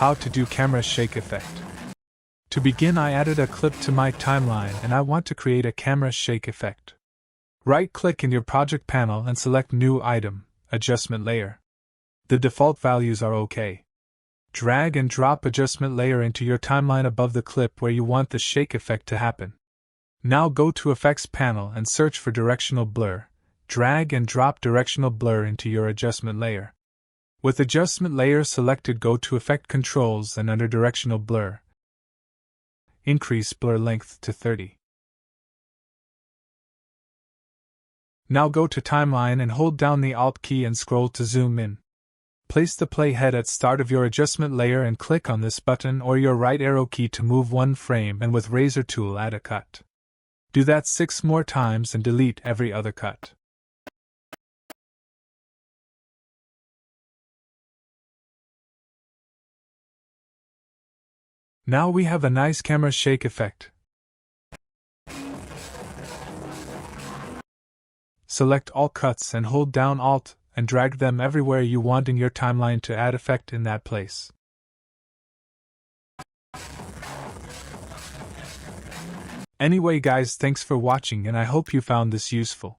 how to do camera shake effect. To begin, I added a clip to my timeline and I want to create a camera shake effect. Right-click in your project panel and select New Item, Adjustment Layer. The default values are OK. Drag and drop adjustment layer into your timeline above the clip where you want the shake effect to happen. Now go to Effects panel and search for Directional Blur. Drag and drop Directional Blur into your adjustment layer. With adjustment layer selected, go to Effect Controls and under Directional Blur, increase blur length to 30. Now go to Timeline and hold down the Alt key and scroll to zoom in. Place the playhead at start of your adjustment layer and click on this button or your right arrow key to move one frame, and with razor tool add a cut. Do that 6 more times and delete every other cut. Now we have a nice camera shake effect. Select all cuts and hold down Alt and drag them everywhere you want in your timeline to add effect in that place. Anyway guys, thanks for watching and I hope you found this useful.